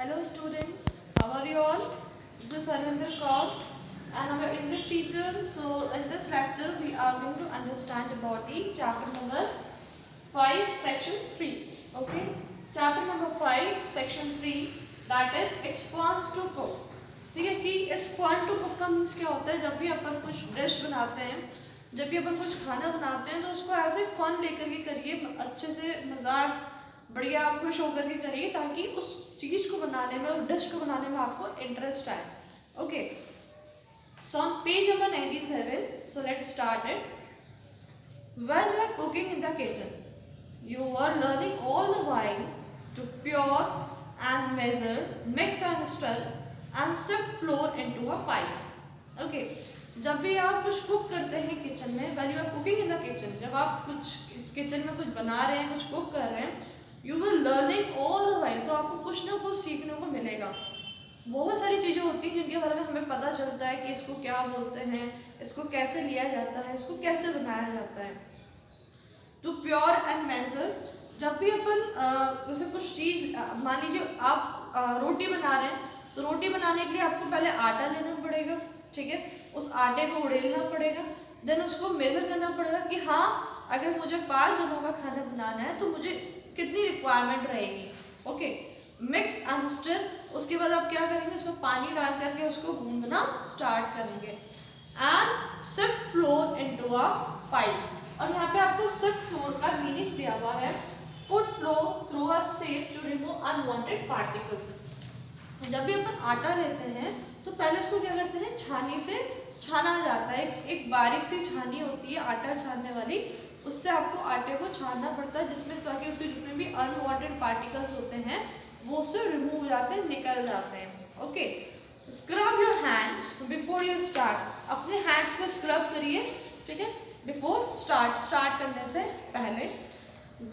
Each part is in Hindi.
Hello students, how are you all? This is Arvinder Kaur and I'm your English teacher. So in this lecture we are going to understand about the chapter number 5 section 3. Okay, chapter number 5 section 3, that is it's fun to cook. ठीक है कि इट्स फन टू कुक का मीन्स क्या होता है, जब भी अपन कुछ डिश बनाते हैं, जब भी अपन कुछ खाना बनाते हैं तो उसको ऐसे फन लेकर के करिए, अच्छे से मजाक बढ़िया खुश होकर के करिए ताकि उस चीज को बनाने में, उस डिश को बनाने में आपको इंटरेस्ट आए. Okay, so on page number 97, so let's start it. When you are cooking in the kitchen, you are learning all the while to pour and measure, mix and stir and sift flour into a pie. Okay, जब भी आप कुछ कुक करते हैं किचन में, when you are cooking in the kitchen, जब आप कुछ किचन में कुछ बना रहे हैं, कुछ कुक कर रहे हैं, you will learning all the while, तो आपको कुछ ना कुछ सीखने को मिलेगा. बहुत सारी चीज़ें होती हैं जिनके बारे में हमें पता चलता है कि इसको क्या बोलते हैं, इसको कैसे लिया जाता है, इसको कैसे बनाया जाता है. टू प्योर एंड मेजर, जब भी अपन जैसे कुछ चीज़, मान लीजिए आप रोटी बना रहे हैं, तो रोटी बनाने के लिए आपको पहले आटा लेना पड़ेगा. ठीक है, उस आटे को उड़ेलना पड़ेगा, देन उसको मेज़र करना पड़ेगा कि हाँ अगर मुझे 5 जनों का खाना बनाना है तो मुझे कितनी रिक्वायरमेंट रहेगी. ओके, मिक्स एंड स्टर, उसके बाद आप क्या करेंगे, उसमें पानी डाल करके उसको गूंदना स्टार्ट करेंगे. And sift flour into a pipe, और यहाँ पे आपको सिफ्ट फ्लोर का मीनिंग दिया हुआ है, put flour through a sieve to remove unwanted particles. जब भी अपन आटा लेते हैं तो पहले उसको क्या करते हैं, छानी से छाना जाता है. एक बारीक सी छानी होती है आटा छानने वाली, उससे आपको आटे को छानना पड़ता है, जिसमें ताकि उसके जितने भी अनवांटेड पार्टिकल्स होते हैं वो उससे रिमूव हो जाते हैं, निकल जाते हैं. Okay, scrub your hands before you start, अपने हैंड्स को स्क्रब करिए. ठीक है, बिफोर स्टार्ट करने से पहले.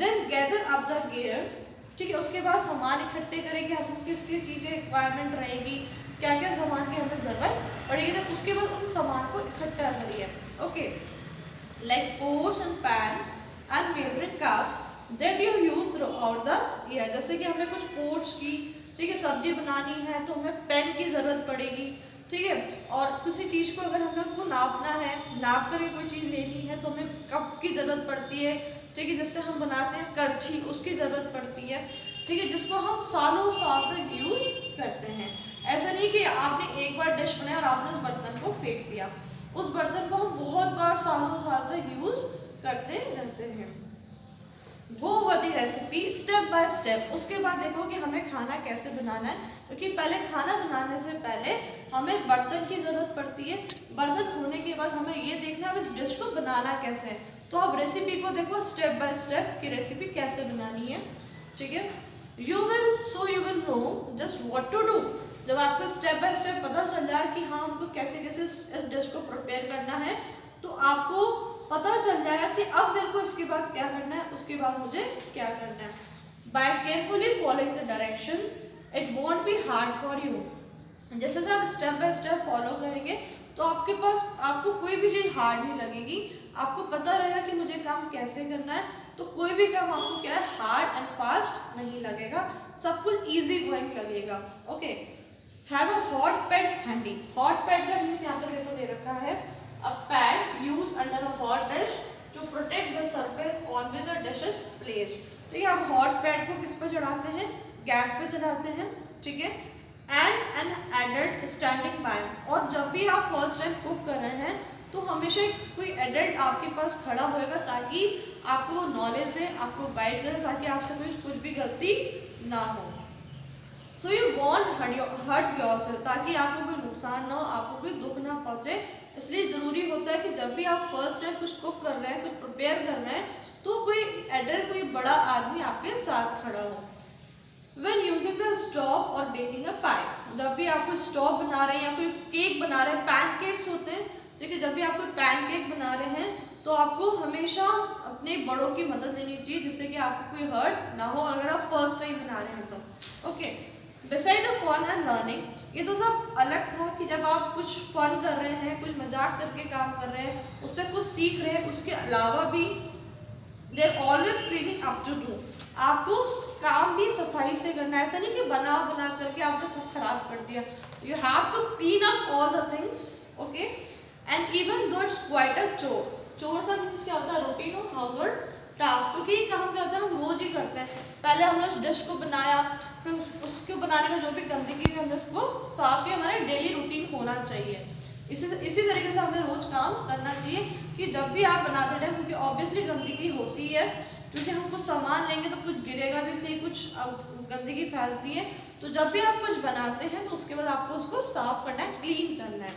Then gather up the gear, ठीक है, उसके बाद सामान इकट्ठे करेंगे, हमको किस किस चीज़ की रिक्वायरमेंट रहेगी, क्या क्या सामान की हमें ज़रूरत पड़ेगी, तो उसके बाद उन सामान को इकट्ठा करिए. Okay, like pots and pans and measuring cups that you use throughout the year. जैसे कि हमें कुछ पोट्स की, ठीक है, सब्जी बनानी है तो हमें पैन की ज़रूरत पड़ेगी. ठीक है, और किसी चीज़ को अगर हमें को नापना है, नाप कर कोई चीज़ लेनी है तो हमें कप की ज़रूरत पड़ती है. ठीक है, जिससे हम बनाते हैं कड़छी, उसकी ज़रूरत पड़ती है. ठीक है, जिसको हम सालों साल तक यूज़ करते हैं. ऐसा नहीं कि आपने एक बार डिश बनाया और आपने उस बर्तन को फेंक दिया, उस बर्तन को हम बहुत बार सालों साल तक यूज़ करते रहते हैं. Go over the recipe step by step, उसके बाद देखो कि हमें खाना कैसे बनाना है, क्योंकि पहले खाना बनाने से पहले हमें बर्तन की ज़रूरत पड़ती है. बर्तन होने के बाद हमें ये देखना है अब इस डिश को बनाना कैसे है. तो आप रेसिपी को देखो स्टेप बाय स्टेप कि रेसिपी कैसे बनानी है. ठीक है, you will know just what to do. जब आपको स्टेप बाय स्टेप पता चल जाए कि हाँ हमको कैसे कैसे इस डिश को प्रिपेयर करना है, तो आपको पता चल जाएगा कि अब मेरे को इसके बाद क्या करना है, उसके बाद मुझे क्या करना है. By carefully following the directions it won't be hard for you. जैसे से आप स्टेप बाय स्टेप फॉलो करेंगे तो आपके पास आपको कोई भी चीज़ हार्ड नहीं लगेगी. आपको पता रहेगा कि मुझे काम कैसे करना है, तो कोई भी काम आपको क्या है, हार्ड एंड फास्ट नहीं लगेगा, सब कुछ इजी गोइंग लगेगा. Okay, have a hot pad handy. Hot pad का मीन्स यहाँ पे देखो दे रखा है, a pad use under a hot dish to protect the surface on which the dish is placed. ठीक है, हम हॉट पैड को किस पे चढ़ाते हैं, गैस पे चढ़ाते हैं. ठीक है, and an adult standing bye, और जब भी आप फर्स्ट टाइम कुक कर रहे हैं तो हमेशा कोई एडल्ट आपके पास खड़ा होएगा ताकि आपको वो नॉलेज है, आपको गाइड करे, ताकि आपसे कुछ भी गलती ना हो. So you won't hurt yourself, ताकि आपको कोई नुकसान ना हो, आपको कोई दुख ना पहुंचे. इसलिए ज़रूरी होता है कि जब भी आप फर्स्ट टाइम कुछ कुक कर रहे हैं, कुछ प्रिपेयर कर रहे हैं, तो कोई एडल्ट, कोई बड़ा आदमी आपके साथ खड़ा हो. When using the stove or baking a pie, जब भी आप कोई स्टोव बना रहे हैं या कोई केक बना रहे हैं, पैनकेक्स होते हैं. ठीक है, जब भी आप कोई पैनकेक बना रहे हैं तो आपको हमेशा अपने बड़ों की मदद लेनी चाहिए, जिससे कि आपको कोई हर्ट ना हो अगर आप फर्स्ट टाइम बना रहे हैं तो. Okay, beside the fun and learning, ये तो सब अलग था कि जब आप कुछ फन कर रहे हैं, कुछ मजाक करके काम कर रहे हैं, उससे कुछ सीख रहे हैं, उसके अलावा भी they are always cleaning up to do. आपको काम भी सफाई से करना है, ऐसा नहीं कि बना बना करके आपने सब खराब कर दिया। You have to clean up all the things, okay. And even though it's quite a chore, chore का मीन्स क्या होता है, routine of household task, क्योंकि ये काम क्या होता है हम रोज ही करते हैं। पहले हमने उस डिश को बनाया, फिर उसको बनाने में जो भी गंदगी है हमने उसको साफ किया, हमारा डेली रूटीन होना चाहिए। इसी तरीके से हमें रोज काम करना चाहिए कि जब भी आप बनाते रहें, क्योंकि ऑब्वियसली गंदगी होती है, क्योंकि हम कुछ सामान लेंगे तो कुछ गिरेगा भी सही, कुछ गंदगी फैलती है। तो जब भी आप कुछ बनाते हैं तो उसके बाद आपको उसको साफ करना है, क्लीन करना है,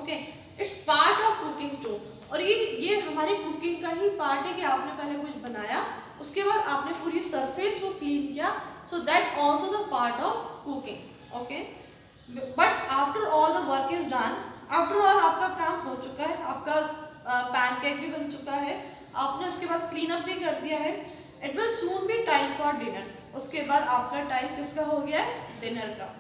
okay. It's part of cooking too. और ये हमारी कुकिंग का ही पार्ट है कि आपने पहले कुछ बनाया, उसके बाद आपने पूरी सरफेस को क्लीन किया, so that also the part of cooking, okay. But after all the work is done, after all आपका काम हो चुका है, आपका पैनकेक भी बन चुका है, आपने उसके बाद क्लीन अप भी कर दिया है, it will soon be time for dinner. उसके बाद आपका टाइम किसका हो गया है, डिनर का।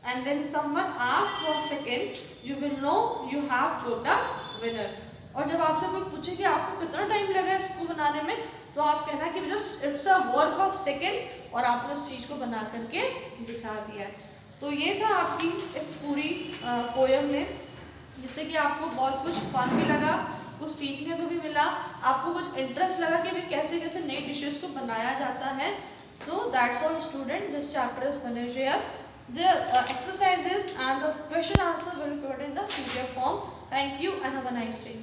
And when someone ask for second, you will know you have put a winner. और जब आपसे कोई पूछे कि आपको कितना टाइम लगा इसको बनाने में, तो आप कहना कि just it's a work of second, और आपने उस चीज़ को बना करके दिखा दिया है। तो ये था आपकी इस पूरी पोयम में, जिससे कि आपको बहुत कुछ फन भी लगा, कुछ सीखने को भी मिला, आपको कुछ इंटरेस्ट लगा कि भाई कैसे कैसे नई डिशेस को बनाया जाता है। So that's all student, this chapter is finished here. The exercises and the question answer will be provided in the PDF form. Thank you and have a nice day.